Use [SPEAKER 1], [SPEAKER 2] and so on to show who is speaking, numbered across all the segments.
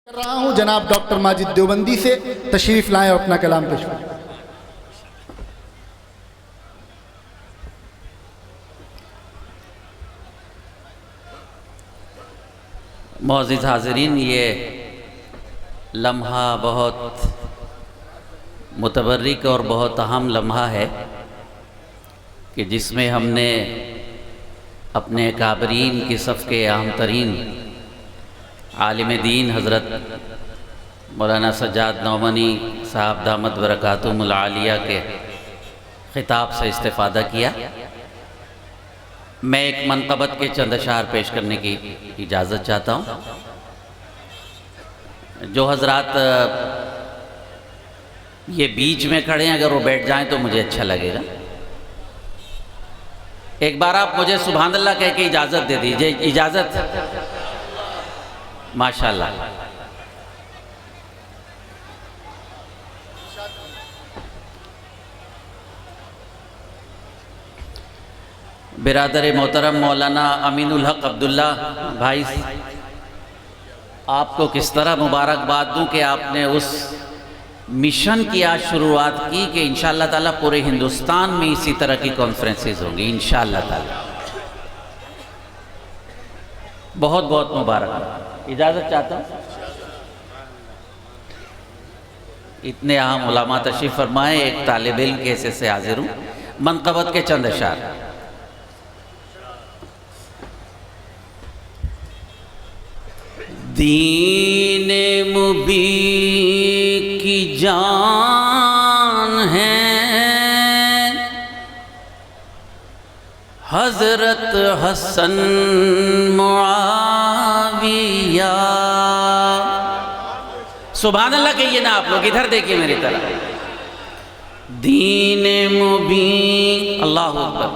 [SPEAKER 1] कर रहा हूं जनाब डॉक्टर माजिद देवबंदी से तशरीफ लाएं और अपना कलाम पेश करें।
[SPEAKER 2] मौजूद हाज़रीन, ये लम्हा बहुत मुतबर्रिक और बहुत अहम लम्हा है कि जिसमें हमने अपने काबरीन की सफ़ के अहम तरीन आलिम दीन हज़रत मौलाना सज्जाद नौमनी साहब दामत बरकातुहुमुल आलिया के ख़िताब से इस्तिफ़ादा किया। मैं एक मनक़बत के चंद अशार पेश करने की इजाज़त चाहता हूँ। जो हज़रात ये बीच में खड़े हैं, अगर वो बैठ जाएं तो मुझे अच्छा लगेगा। एक बार आप मुझे सुभान अल्लाह कह के इजाज़त दे दीजिए। इजाज़त? माशाअल्लाह। बिरादर मोहतरम मौलाना अमीनुल हक अब्दुल्ला भाई, आपको किस तरह मुबारकबाद दूं कि आपने उस मिशन की आज शुरुआत की कि इंशाअल्लाह ताला पूरे हिंदुस्तान में इसी तरह की कॉन्फ्रेंसेस होंगी इंशाअल्लाह ताला। बहुत बहुत मुबारक। इजाज़त चाहता हूँ। इतने अहम उलमा तशरीफ़ फरमाए। एक तालिब इल्म के हिस्से से हाजिर हूँ। मनक़बत के चंद अशार। दीने मुबी की जान है हज़रत हसन मुआविया। सुभान अल्लाह कहिए ना आप लोग, इधर देखिए मेरी तरफ। दीने मुबीन, अल्लाह अकबर।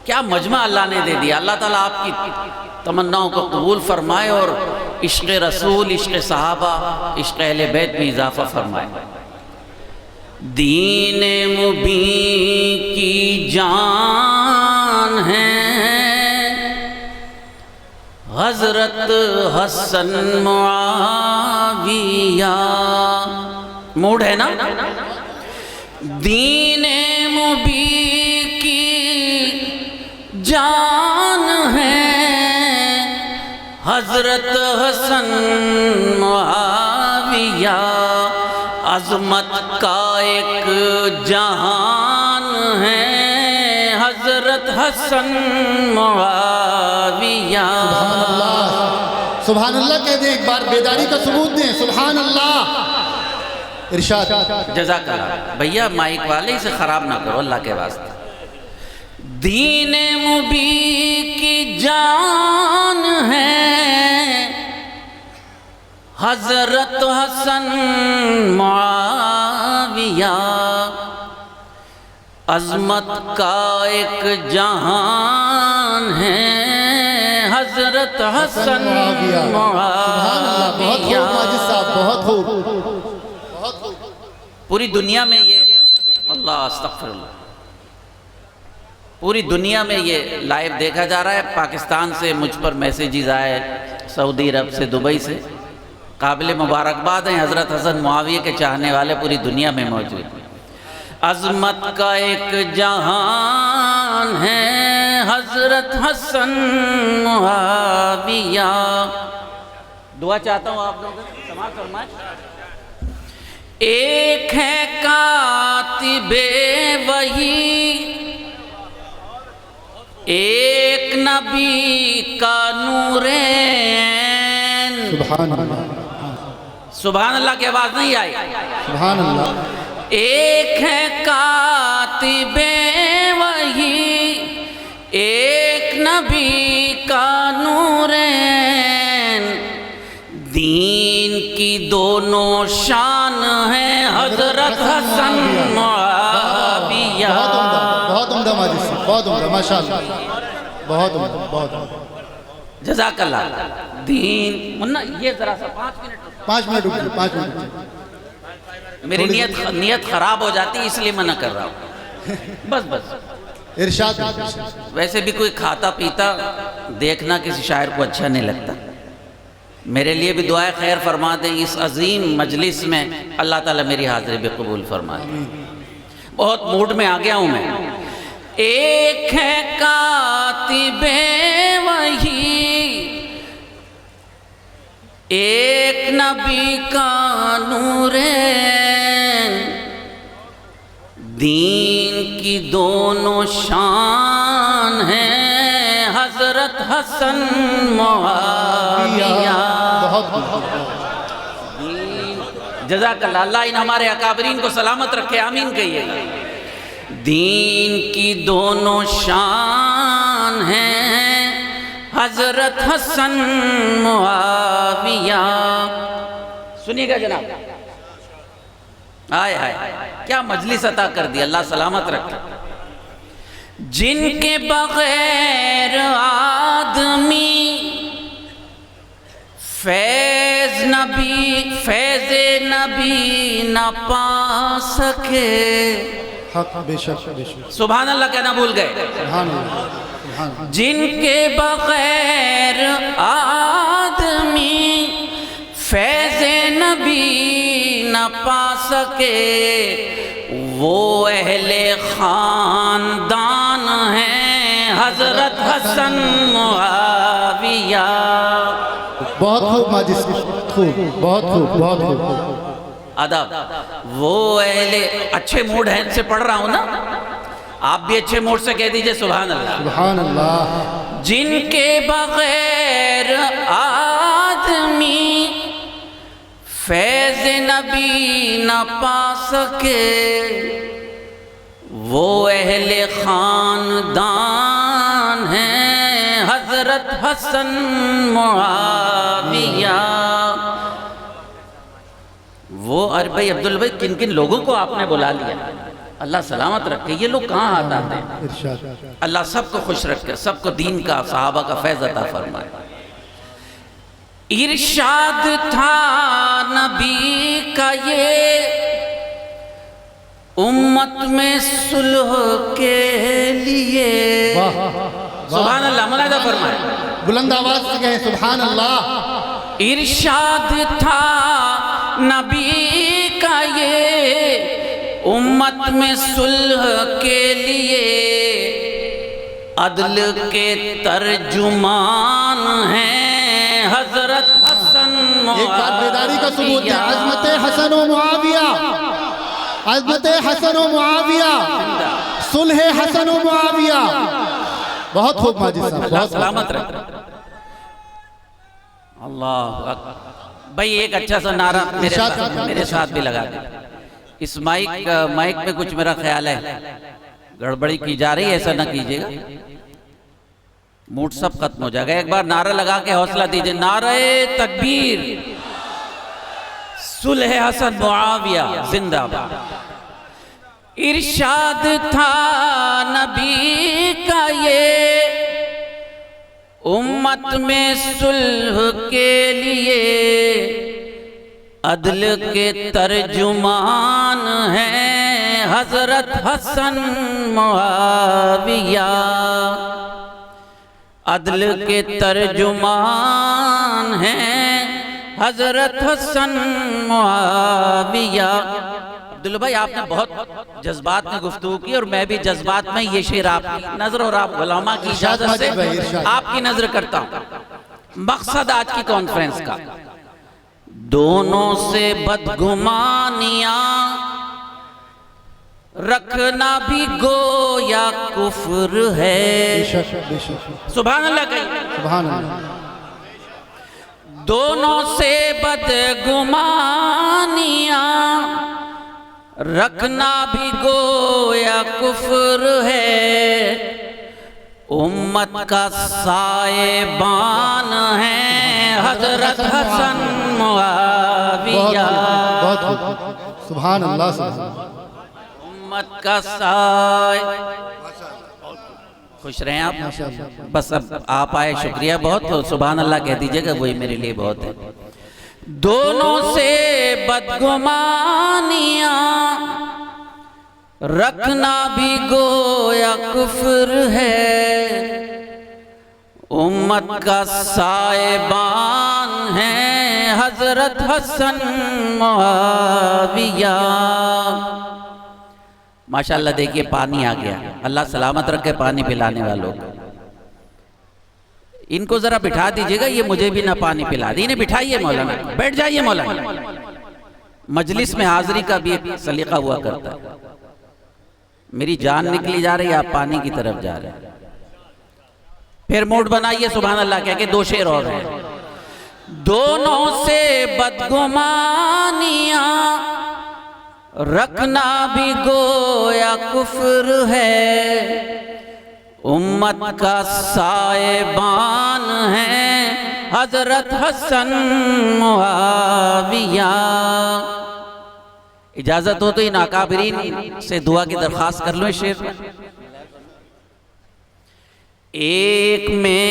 [SPEAKER 2] क्या मजमा अल्लाह ने दे दिया। अल्लाह ताला आपकी तमन्नाओं को कबूल फरमाए और इश्क़ रसूल, इश्क़ सहाबा, इश्क़ अहले बैत में इजाफ़ा फरमाए। दीने मुबीन की जान है हज़रत हसन मुआविया। मूड है ना? दीने मुबीन की जान है हज़रत हसन मुआविया। अज़मत का एक जहान है हज़रत हसन मुआविया।
[SPEAKER 1] सुभान अल्लाह कह दें, एक बार बेदारी का सबूत दें। सुभान अल्लाह। इरशाद।
[SPEAKER 2] जज़ाकल्लाह। भैया माइक वाले इसे ख़राब ना करो अल्लाह के वास्ते। दीने मुबीन की जान है हज़रत हसन मुआविया। अज़मत का एक जहान है हज़रत हसन मुआविया।
[SPEAKER 1] बहुत खूब।
[SPEAKER 2] पूरी दुनिया में ये, अल्लाह अस्तग़फिरुल्लाह, पूरी दुनिया में ये लाइव देखा जा रहा है। पाकिस्तान से मुझ पर मैसेजेस आए, सऊदी अरब से, दुबई से। काबिल मुबारकबाद हैं। हज़रत हसन मुआविया के चाहने वाले पूरी दुनिया में मौजूद हैं। अज़मत का एक जहान है हज़रत हसन मुआविया। दुआ चाहता हूँ आप लोग समाअत फरमाएं। एक है कातिबे वही, एक नबी का नूरैन।
[SPEAKER 1] सुभान अल्लाह।
[SPEAKER 2] सुभान अल्लाह की आवाज़ नहीं आई।
[SPEAKER 1] सुभान अल्लाह।
[SPEAKER 2] एक है कातिबे वही, एक नबी का नूरैन। दीन की दोनों शान है हज़रत हसन मुआविया।
[SPEAKER 1] बहुत उम्दा माजिद साहब, बहुत उम्दा, माशाअल्लाह, बहुत उम्दा, बहुत उम्दा।
[SPEAKER 2] जज़ाकल्लाह। दीन मुन्ना, ये जरा सा 5 मिनट रुक।
[SPEAKER 1] 5 मिनट रुक, 5 मिनट।
[SPEAKER 2] मेरी नीयत खराब हो जाती है इसलिए मना कर रहा हूँ। बस बस।
[SPEAKER 1] इरशाद।
[SPEAKER 2] वैसे भी कोई खाता पीता देखना किसी शायर को अच्छा नहीं लगता। मेरे लिए भी दुआए खैर फरमा दें इस अजीम मजलिस में। अल्लाह ताला मेरी हाज़िरी भी कबूल फरमा दें। बहुत मूड में आ गया हूँ मैं। एक है कातिबे वही, एक नबी का नूरैन, दीन की दोनों शान हैं, हजरत हसन मुआविया। जज़ाकल्लाह। अल्लाह इन हमारे अकाबरीन को सलामत रखे, आमीन कहिएगा। दीन की दोनों शान हैं, हजरत हसन मुआविया। सुनिएगा जनाब, आय हाय क्या मजलिस अता कर दी, अल्लाह सलामत रखे। जिनके बगैर आदमी फैज़ नबी न पा सके।
[SPEAKER 1] हक बेशक बेशक।
[SPEAKER 2] सुभान अल्लाह कहना भूल गए। जिनके बगैर आदमी फैज़ नबी न पा सके, वो अहले खानदान हैं, हजरत हसन मुआविया।
[SPEAKER 1] बहुत खूब माजिद, खूब, बहुत खूब, बहुत खूब।
[SPEAKER 2] अदब। वो अहले अच्छे मूड है से पढ़ रहा हूं ना, आप भी अच्छे मूड से कह दीजिए सुभान अल्लाह।
[SPEAKER 1] सुभान अल्लाह।
[SPEAKER 2] जिनके बगैर आदमी फैज़ नबी न पा सके, वो अहले खानदान हैं, हजरत हसन मुआविया। वो अरे भाई अब्दुल भाई किन किन लोगों को आपने बुला लिया, अल्लाह सलामत रखे। ये लोग कहाँ हाथ आते हैं? अल्लाह सबको खुश रखे, सबको दीन का सहाबा का फैज़ अता फरमाए। इरशाद था नबी का ये, उम्मत में सुलह के लिए। सुभान अल्लाह, मुनादा फरमाए,
[SPEAKER 1] बुलंद आवाज से कहें सुभान अल्लाह।
[SPEAKER 2] इरशाद था नबी का ये, उम्मत में सुलह के लिए, अदल के तर्जुमान हैं, हजरत हसन मुआविया।
[SPEAKER 1] एक बात बेदारी का सबूत है, अज़मत हसन व मुआविया, अज़मत हसन व मुआविया, सुलह हसन व मुआविया। बहुत खूब माजिद साहब, बहुत
[SPEAKER 2] सलामत रहे। अल्लाह भाई एक अच्छा सा नारा मेरे साथ भी लगा दे। इस माइक में कुछ मेरा ख्याल है गड़बड़ी की जा रही है, ऐसा ना कीजिएगा, मूड सब खत्म हो जाएगा। एक बार नारा लगा के हौसला दीजिए, नारे तकबीर, सुलह हसन मुआविया जिंदाबाद। इरशाद था नबी का ये, उम्मत में सुलह के लिए, अदल के तर्जुमान हैं, हजरत हसन मुआविया। अदल के तर्जुमान हैं, हजरत हसन मुआविया। अब्दुल्ला भाई आपने बहुत जज्बात में गुफ्तगू की और मैं भी जज्बात में ये शेर आपकी नजर और आप गुलामा की इजाजत से आपकी नजर करता हूं। मकसद आज की कॉन्फ्रेंस का, दोनों से बदगुमानियां रखना भी गोया कुफ्र है। सुभान अल्लाह कहिए,
[SPEAKER 1] सुभान अल्लाह।
[SPEAKER 2] दोनों से बदगुमानियां रखना भी गोया कुफ्र है, उम्मत का साएबान है, हजरत हसन मुआविया।
[SPEAKER 1] सुभान अल्लाह।
[SPEAKER 2] उम्मत का साए, खुश रहें आप। बस अब आप आए, शुक्रिया बहुत। सुभान अल्लाह कह दीजिएगा, वही मेरे लिए बहुत है। दोनों से बदगुमानियां रखना भी गोया कुफ्र है, उम्मत का साएबान है हजरत हसन मुआविया। माशाल्लाह देखिए पानी आ गया, अल्लाह सलामत रखे पानी पिलाने वालों को। इनको जरा बिठा दीजिएगा, ये मुझे भी ना पानी पिला दी। इन्हें बिठाइए मौलाना, बैठ जाइए मौलाना। मजलिस में हाजिरी का भी एक सलीका हुआ करता है। मेरी जान निकली जा रही है, आप पानी की तरफ जा रहे हैं। फिर मूड बनाइए सुभान अल्लाह कह के, दो शेर और हैं। दोनों से बदगुमानियां रखना भी गोया कुफ्र है, उम्मत का साएबान है हजरत हसन मुआविया। इजाजत हो तो इन अकाबरीन से दुआ की दरख्वास्त कर लो इस शेर में। एक में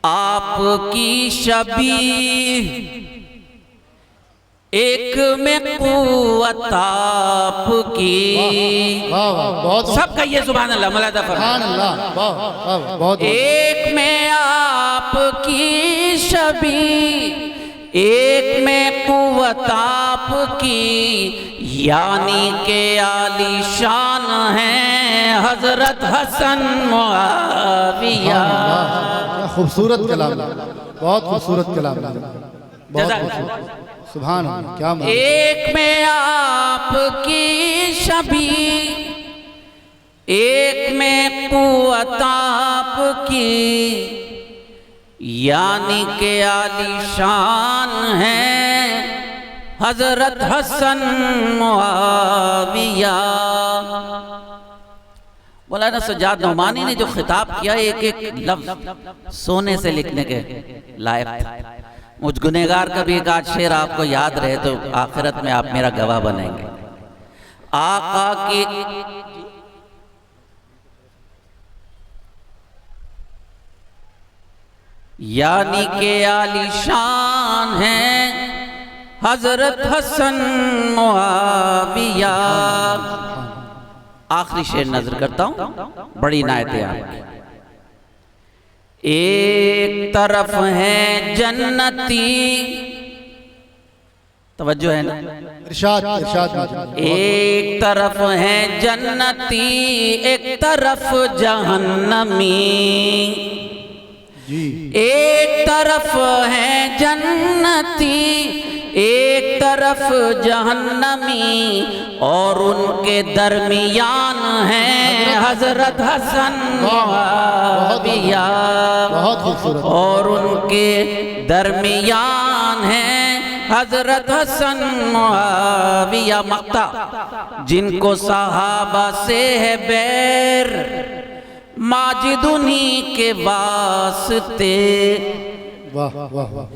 [SPEAKER 2] आपकी शबीह, एक में कुव्वत आपकी।
[SPEAKER 1] बहुत
[SPEAKER 2] सब कहिए सुभान अल्लाह, मलादा
[SPEAKER 1] सुभान अल्लाह, बहुत।
[SPEAKER 2] एक में आपकी शबीह, एक में कुव्वत आपकी, यानी के आलीशान है हजरत हसन मुआविया।
[SPEAKER 1] खूबसूरत कलाम, बहुत खूबसूरत कलाम, बहुत सुभान अल्लाह, क्या मतलब।
[SPEAKER 2] एक में आपकी शबीह, एक में कुव्वत आपकी, यानी के आलीशान है हजरत हसन मुआविया। मौलाना सज्जाद नौमानी ने जो खिताब किया, एक एक लफ्ज सोने से लिखने के लायक था। मुझ गुनहगार का भी एक आध शेर आपको याद रहे तो आखिरत में आप मेरा गवाह बनेंगे। आका की यानी के आलीशान है हजरत हसन मुआविया। आखिरी शेर नजर करता हूं, बड़ी नायतें आपकी। एक तरफ है जन्नती, तवज्जो है ना,
[SPEAKER 1] इरशाद इरशाद।
[SPEAKER 2] एक तरफ है जन्नती, एक तरफ जहन्नमी। एक तरफ है जन्नती, एक तरफ जहन्नमी, और उनके दरमियान है हजरत हसन मुआविया।
[SPEAKER 1] बहुत खूबसूरत।
[SPEAKER 2] और उनके दरमियान है हजरत हसन मुआविया। मक्ता जिनको सहाबा से है बैर, माजिद उन्हीं के वास्ते।
[SPEAKER 1] वाह वाह वाह।